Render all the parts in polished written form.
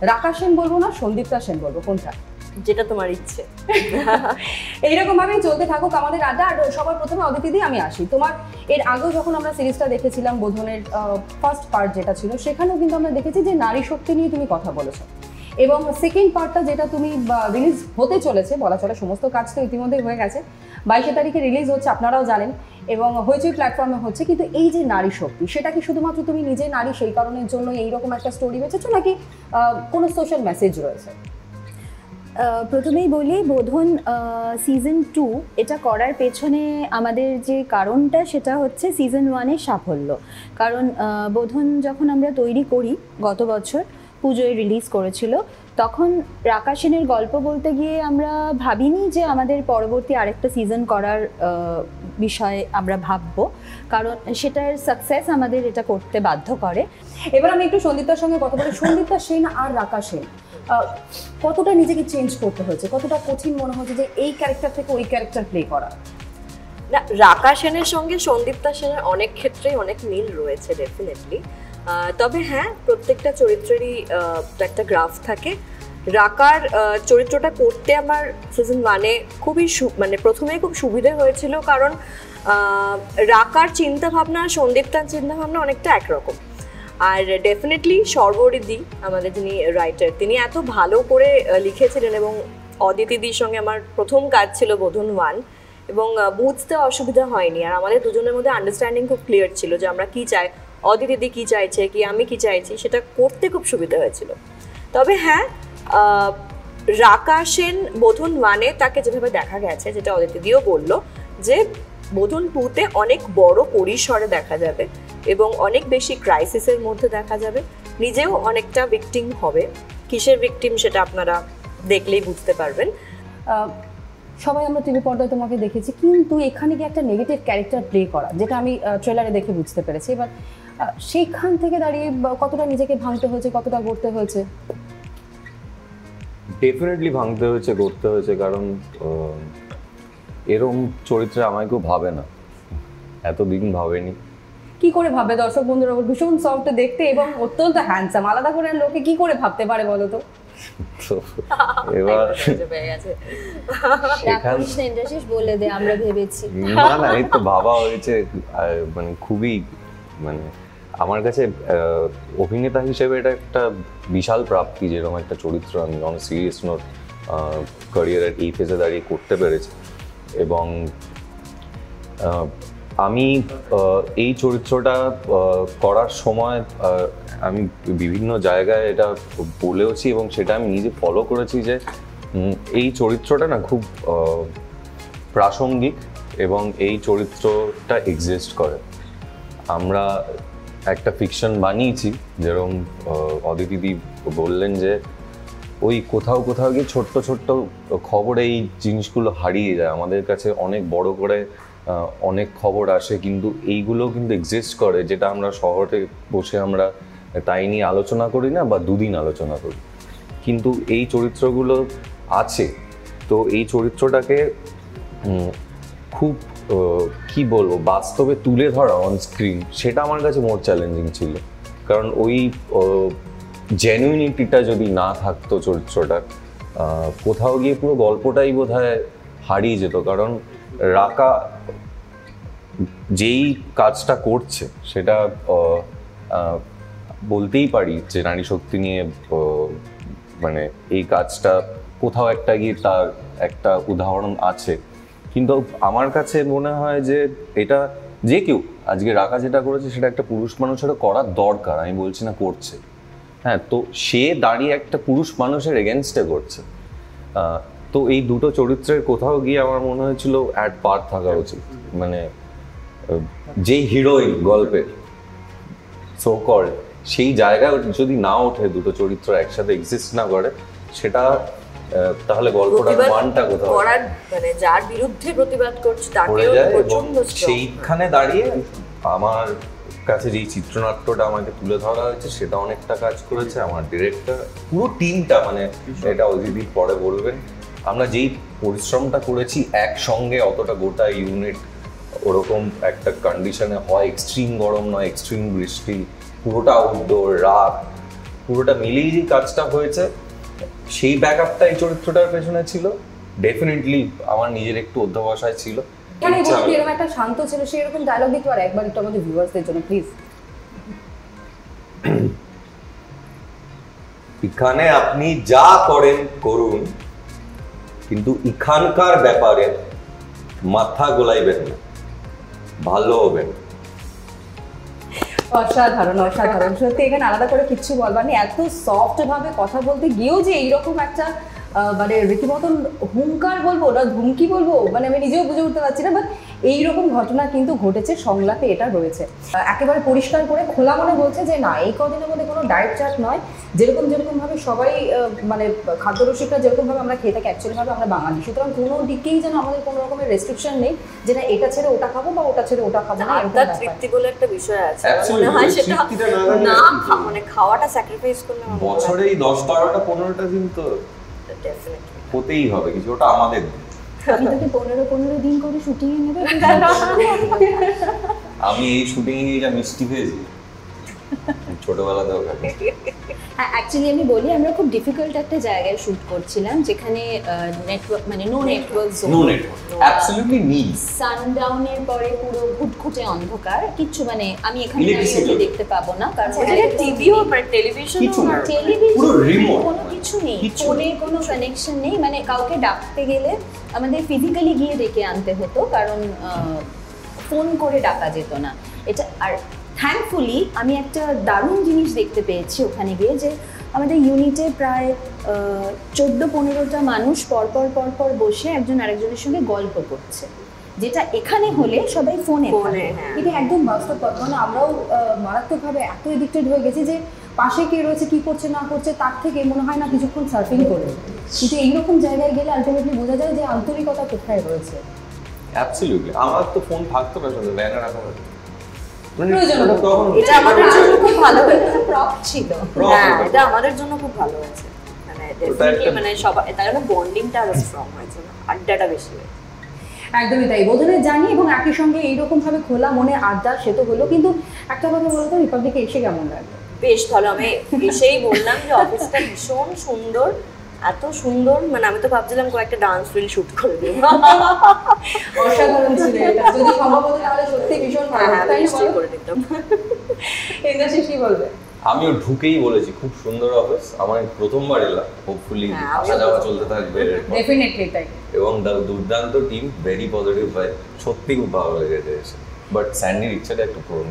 রাকা সেন বলবো না সন্দীপ্তা সেন বলবো, কোনটা? যেটা তোমার ইচ্ছে। এইরকম ভাবেই চলতে থাকুক আমাদের আড্ডা। আর সবার প্রথমে অদিতি দি আমি আসি। তোমার এর আগেও যখন আমরা সিরিজটা দেখেছিলাম বোধনের ফার্স্ট পার্ট যেটা ছিল, সেখানেও কিন্তু আমরা দেখেছি যে নারী শক্তি নিয়ে তুমি কথা বলেছো, এবং সেকেন্ড পার্টটা যেটা তুমি রিলিজ হতে চলেছে, বলা চলে সমস্ত কাজ তো ইতিমধ্যেই হয়ে গেছে, 22 তারিখে রিলিজ হচ্ছে, আপনারাও জানেন, এবং হইচই প্ল্যাটফর্মে হচ্ছে। কিন্তু এই যে নারী শক্তি, সেটা কি শুধুমাত্র তুমি নিজে নারী সেই কারণের জন্য এইরকম একটা স্টোরি বেঁচেছো, নাকি কোনো সোশ্যাল মেসেজ রয়েছে? প্রথমেই বলি, বোধন সিজন 2 এটা করার পেছনে আমাদের যে কারণটা সেটা হচ্ছে সিজন 1-এর সাফল্য। কারণ বোধন যখন আমরা তৈরি করি গত বছর পুজোয় রিলিজ করেছিল, তখন রাকা সেনের গল্প বলতে গিয়ে আমরা ভাবিনি যে আমাদের পরবর্তী আরেকটা সিজন করার বিষয়ে আমরা ভাববো, কারণ সেটার সাকসেস আমাদের এটা করতে বাধ্য করে। এবার আমি একটু সন্দীপ্তার সঙ্গে কথা বলি। সন্দীপ্তা সেন আর রাকা সেন কতটা নিজেকে চেঞ্জ করতে হয়েছে, কতটা কঠিন মনে হচ্ছে যে এই ক্যারেক্টার থেকে ওই ক্যারেক্টার প্লে করা? না, রাকা সেনের সঙ্গে সন্দীপ্তা সেনের অনেক ক্ষেত্রেই অনেক মিল রয়েছে ডেফিনেটলি। তবে হ্যাঁ, প্রত্যেকটা চরিত্রেরই একটা গ্রাফ থাকে। রাকার চরিত্রটা করতে আমার সিজন 1-এ খুবই মানে প্রথমেই খুব সুবিধে হয়েছিল, কারণ রাকার চিন্তাভাবনা আর সন্দীপ্তার চিন্তাভাবনা অনেকটা একরকম। আর ডেফিনেটলি সর্বরিদি আমাদের যিনি রাইটার, তিনি এত ভালো করে লিখেছিলেন, এবং অদিতিদির সঙ্গে আমার প্রথম কাজ ছিল বোধন 1, এবং বুঝতে অসুবিধা হয়নি। আর আমাদের দুজনের মধ্যে আন্ডারস্ট্যান্ডিং খুব ক্লিয়ার ছিল যে আমরা কী চাই, অদিতিদি কী চাইছে, কি আমি কী চাইছি, সেটা করতে খুব সুবিধা হয়েছিল। তবে হ্যাঁ, রাকা সেন বোধন 1-এ তাকে যেভাবে দেখা গেছে, যেটা অদিতিদিও বললো, যে বোধন 2-তে অনেক বড় পরিসরে দেখা যাবে এবং অনেক বেশি ক্রাইসিসের মধ্যে দেখা যাবে, নিজেও অনেকটা ভিকটিম হবে। কিসের ভিকটিম সেটা আপনারা দেখলেই বুঝতে পারবেন। সবাই আমরা টিভি পর্দায় তোমাকে দেখেছি, কিন্তু এখানে কি একটা নেগেটিভ ক্যারেক্টার প্লে করা, যেটা আমি ট্রেলারে দেখে বুঝতে পেরেছি। এবার সেইখান থেকে দাঁড়িয়ে কতটা নিজেকে ভাঙতে হয়েছে, কতটা গড়তে হয়েছে? ডেফিনেটলি ভাঙতে হয়েছে, গড়তে হয়েছে, কারণ এরম চরিত্রে আমায় কেউ ভাবে না, এতদিন ভাবেনি। কি করে ভাবে দর্শক বন্ধুরা? ভীষণ সফট দেখতে এবং অত্যন্ত হ্যান্ডসাম, আলাদা করে লোকে কি করে ভাবতে পারে বলো তো? এবার বলে দে, আমরা ভেবেছি। না না, এই তো ভাবা হয়েছে, মানে খুবই, মানে আমার কাছে অভিনেতা হিসেবে এটা একটা বিশাল প্রাপ্তি, যেরকম একটা চরিত্র আমি অন সিরিয়াস নোট ক্যারিয়ারের এই ফেজে দাঁড়িয়ে করতে পেরেছি। এবং আমি এই চরিত্রটা করার সময় আমি বিভিন্ন জায়গায় এটা বলেওছি, এবং সেটা আমি নিজে ফলো করেছি, যে এই চরিত্রটা না খুব প্রাসঙ্গিক, এবং এই চরিত্রটা এক্সিস্ট করে। আমরা একটা ফিকশন বানিয়েছি, যেরকম অদিতিদি বললেন যে ওই কোথাও কোথাও গিয়ে ছোট্ট ছোট্ট খবরে এই জিনিসগুলো হারিয়ে যায়, আমাদের কাছে অনেক বড় করে অনেক খবর আসে, কিন্তু এইগুলো কিন্তু এক্সিস্ট করে, যেটা আমরা শহরে বসে আমরা তাই নিয়ে আলোচনা করি না, বা দুদিন আলোচনা করি, কিন্তু এই চরিত্রগুলো আছে। তো এই চরিত্রটাকে খুব কি বলবো, বাস্তবে তুলে ধরা অন স্ক্রিন, সেটা আমার কাছে মোর চ্যালেঞ্জিং ছিল। কারণ ওই জেনুইনিটিটা যদি না থাকতো চরিত্রটার, কোথাও গিয়ে পুরো গল্পটাই বোধহয় হারিয়ে যেত। কারণ রাকা যেই কাজটা করছে, সেটা বলতেই পারি যে নারী শক্তি নিয়ে, মানে এই কাজটা কোথাও একটা গিয়ে তার একটা উদাহরণ আছে। কিন্তু আমার কাছে মনে হয় যে এটা যে কেউ আজকে রাকা যেটা করেছে, সেটা একটা পুরুষ মানুষেরও করার দরকার, আমি বলছি না করছে, হ্যাঁ, তো সে দাঁড়িয়ে একটা পুরুষ মানুষের এগেনস্টে করছে। তো এই দুটো চরিত্রের কোথাও গিয়ে আমার মনে হয়েছিল অ্যাট পার থাকা উচিত। মানে যেই হিরোইন গল্পের সো কল্ড, সেই জায়গায় যদি না ওঠে, দুটো চরিত্র একসাথে এক্সিস্ট না করে, সেটা তাহলে গল্পটার মানটা কোথাও মানে যার বিরুদ্ধে প্রতিবাদ করছে তাকেও প্রচন্ড সেইখানে দাঁড়িয়ে আমার কাছে যেই চিত্রনাট্যটা আমাকে তুলে ধরা হয়েছে, সেটা অনেকটা কাজ করেছে। আমার ডিরেক্টর, পুরো টিমটা, মানে এটা অজিদিন পরে বলবেন, আমরা যেই পরিশ্রমটা করেছি একসঙ্গে, অতটা গোটা ইউনিট ওরকম একটা কন্ডিশনে হয়, এক্সট্রিম গরম নয়, এক্সট্রিম বৃষ্টি, পুরোটা আউটডোর, রাত, পুরোটা মিলিয়ে যে কাজটা হয়েছে সেই ব্যাকআপটা এই চরিত্রটার পেছনে ছিল। ডেফিনেটলি আমার নিজের একটু অধ্যবসায় ছিল। এখানে বলতে এরকম একটা শান্ত ছিল, সেই এরকম ডায়লগ দিতে পারে একবার একটু আমাদের ভিউয়ার্সদের জন্য প্লিজ। এখানে আপনি যা করেন করুন, কিন্তু এখানকার ব্যাপারে মাথা গোলাইবেন না, ভালো হবেন। অসাধারণ অসাধারণ, সত্যি এখানে আলাদা করে কিচ্ছু বলবার নেই। এত সফট ভাবে কথা বলতে গিয়েও যে এইরকম একটা মানে রীতিমতন হুঙ্কার বলবো না ধুমকি বলবো, মানে আমি নিজেও বুঝে উঠতে পারছি না, বাট এইরকম ঘটনা কিন্তু ঘটেছে, সংলাপে এটা রয়েছে। একেবারে পরিষ্কার করে খোলা মনে বলছে যে না, এই কদিনের মধ্যে কোনো ডায়েট চার্ট নয়, যেরকমভাবে সবাই মানে খাদ্যরসিকরা যেরকমভাবে আমরা খেয়ে থাকি অ্যাকচুয়ালিভাবে আমরা বাঙালি, সুতরাং কোনো দিকেই যেন আমাদের কোনো রকমের রেস্ট্রিকশন নেই যে না এটা ছেড়ে ওটা খাবো বা ওটা ছেড়ে ওটা খাবো না। আত্মার তৃপ্তি বলে একটা বিষয় আছে, মনে হয় সেটা না মানে খাওয়াটা স্যাক্রিফাইস করলে বছরেই 10-12টা 15টা দিন তো ডেফিনেটলি হতেই হবে কিছু, ওটা আমাদের। আমি তোকে 15 দিন করে শুটিং এ নেবে। আমি এই শুটিং এ যা মিষ্টি পেয়েছি ছোটবেলাতেও খাই। হ্যাঁ, অ্যাকচুয়ালি আমি বলি আমরা খুব ডিফিকাল্ট একটা জায়গায় শুট করছিলাম, যেখানে নেটওয়ার্ক মানে no network zone, no network, absolutely need. সানডাউনের পরে পুরো ঘুটঘুটে অন্ধকার, কিচ্ছু মানে আমি এখানে Electricity দাঁড়িয়ে দেখতে পাবো না, কারণ টিভিও মানে টেলিভিশন কিছু না। Television remote। কোনো কিছু নেই, কিচ্ছু ফোনে কোনো কানেকশন নেই, মানে কাউকে ডাকতে গেলে আমাদের ফিজিক্যালি গিয়ে ডেকে আনতে হতো, কারণ ফোন করে ডাকা যেত না এটা। আর থ্যাঙ্কফুলি আমি একটা দারুণ জিনিস দেখতে পেয়েছি ওখানে গিয়ে, যে আমাদের ইউনিটে প্রায় 14-15টা মানুষ পরপর বসে একজন আরেকজনের সঙ্গে গল্প করছে, যেটা এখানে হলে সবাই ফোনে। এটা একদম বাস্তব কথা, মানে আমরাও মারাত্মকভাবে এত এডিক্টেড হয়ে গেছি যে পাশে কে রয়েছে কি করছে না করছে তার থেকে মনে হয় না কিছুক্ষণ সার্ফিং করে, কিন্তু এইরকম জায়গায় গেলে আলটিমেটলি বোঝা যায় যে আন্তরিকতা কোথায় রয়েছে। অ্যাবসলিউটলি, আমার তো ফোন থাকতো না, শুধু ব্যানার রাখা হতো। এটা আমাদের জন্য খুব ভালো হয়েছে, প্রপ ছিল। হ্যাঁ এটা আমাদের জন্য খুব ভালো হয়েছে, মানে ডেফিনেটলি মানে সবাই তার জন্য বন্ডিংটা আরো স্ট্রং হয়েছে, আড্ডাটা বেশি হয়েছে। একদমই তাই, বোধনের জানি এবং একই সঙ্গে এইরকম ভাবে খোলা মনে আড্ডা সে তো হলো, কিন্তু একটা কথা বলতো রিপাবলিকে এসে কেমন লাগলো? বেশ ভালো, আমি এসেই বললাম যে অফিসটা ভীষণ সুন্দর, এত সুন্দর, মানে আমি তো ভাবছিলাম কয়েকটা ডান্স রিল শুট করে দেব। অসাধারণ ছিল এটা, যদি সম্ভব হতো তাহলে সত্যি ভীষণ ভালো হতো, তাই না? করে দিতাম। ইন্দ্রাশিস কি বলবে? আমিও ঢুকেই বলেছি খুব সুন্দর অফিস, আমার প্রথমবার এলাম, হোপফুলি আসা যাওয়া চলতে থাকবে ডেফিনেটলি তাই। এবং দুর্দান্ত টিম, ভেরি পজিটিভ ভাই, সত্যি খুব ভালো লেগেছে এসে। বাট স্যান্ডির ইচ্ছাটা একটু পূরণ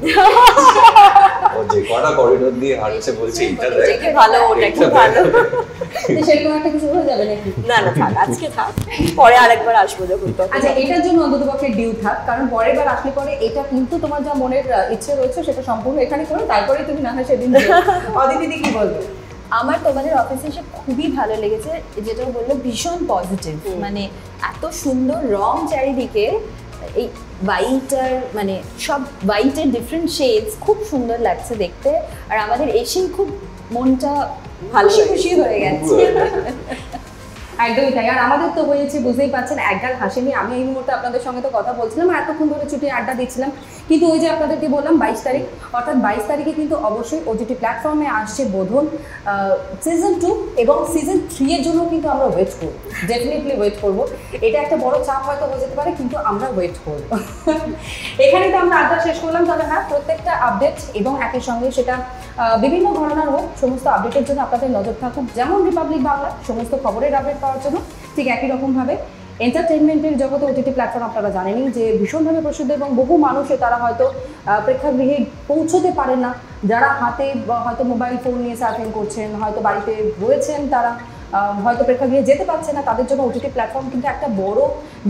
ও যে কটা করিডোর দিয়ে হাঁটছে বলছে এটা দেখ ভালো, ওটা কি ভালো, সেরকম একটা কিছু হয়ে যাবে নাকি? না না থাক, আজকে থাক, পরে আরেকবার আসবো যখন। আচ্ছা, এটার জন্য অন্ততপক্ষে ডিউ থাক, কারণ পরের বার আসলে পরে এটা কিন্তু তোমার যা মনের ইচ্ছে রয়েছে সেটা সম্পূর্ণ এখানে করে তারপরে তুমি না হয় সেদিন অদিতি কি বলবে? আমার তোমাদের অফিসে এসে খুবই ভালো লেগেছে, যেটা বললো ভীষণ পজিটিভ, মানে এত সুন্দর রং চারিদিকে, এই হোয়াইটার মানে সব হোয়াইটের ডিফারেন্ট শেডস, খুব সুন্দর লাগছে দেখতে, আর আমাদের এসেই খুব মনটা ভালো খুশি হয়ে গেছে। একদমই তাই, আর আমাদের তো হয়েছে বুঝতেই পারছেন একগাল হাসি নিয়ে। আমি এই মুহূর্তে আপনাদের সঙ্গে তো কথা বলছিলাম আর এতক্ষণ ধরে ছুটি আড্ডা দিচ্ছিলাম, কিন্তু ওই যে আপনাদেরকে বললাম 22 তারিখ, অর্থাৎ 22 তারিখে কিন্তু অবশ্যই ওটিটি প্ল্যাটফর্মে আসছে বোধন সিজন 2 এবং সিজন 3 এর জন্য কিন্তু আমরা ওয়েট করব, ডেফিনেটলি ওয়েট করব। এটা একটা বড় চাপ হয়তো হয়ে যেতে পারে, কিন্তু আমরা ওয়েট করব। এখানে তো আমরা আড্ডা শেষ করলাম, তবে হ্যাঁ প্রত্যেকটা আপডেট এবং একই সঙ্গে সেটা বিভিন্ন ঘটনার হোক, সমস্ত আপডেটের জন্য আপনাদের নজর থাকুক, যেমন রিপাবলিক বাংলা সমস্ত খবরের আপডেট পাওয়ার জন্য, ঠিক একই রকমভাবে এন্টারটেনমেন্টের জগতে ওটিটি প্ল্যাটফর্ম আপনারা জানেনই যে ভীষণভাবে প্রসিদ্ধ এবং বহু মানুষে তারা হয়তো প্রেক্ষাগৃহে পৌঁছতে পারেন না, যারা হাতে হয়তো মোবাইল ফোন নিয়ে সার্ফিং করছেন, হয়তো বাড়িতে রয়েছেন, তারা হয়তো প্রেক্ষাগৃহে যেতে পারছে না, তাদের জন্য ওটিটি প্ল্যাটফর্ম কিন্তু একটা বড়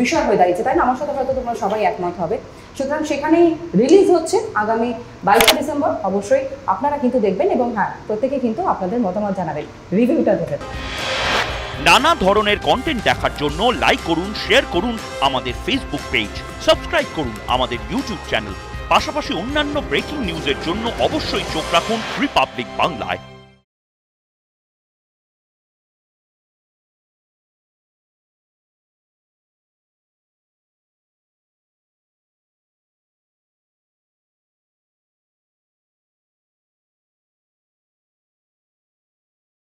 বিষয় হয়ে দাঁড়িয়েছে, তাই না? আমার সাথে হয়তো তোমরা সবাই একমত হবে। সুতরাং সেখানেই রিলিজ হচ্ছে আগামী 22 ডিসেম্বর, অবশ্যই আপনারা কিন্তু দেখবেন এবং হ্যাঁ প্রত্যেকে কিন্তু আপনাদের মতামত জানাবেন, রিভিউটা দেবেন। নানা ধরনের কন্টেন্ট দেখার জন্য লাইক করুন, শেয়ার করুন আমাদের ফেসবুক পেজ, সাবস্ক্রাইব করুন আমাদের ইউটিউব চ্যানেল, পাশাপাশি অন্যান্য ব্রেকিং নিউজের জন্য অবশ্যই চোখ রাখুন রিপাবলিক বাংলায়।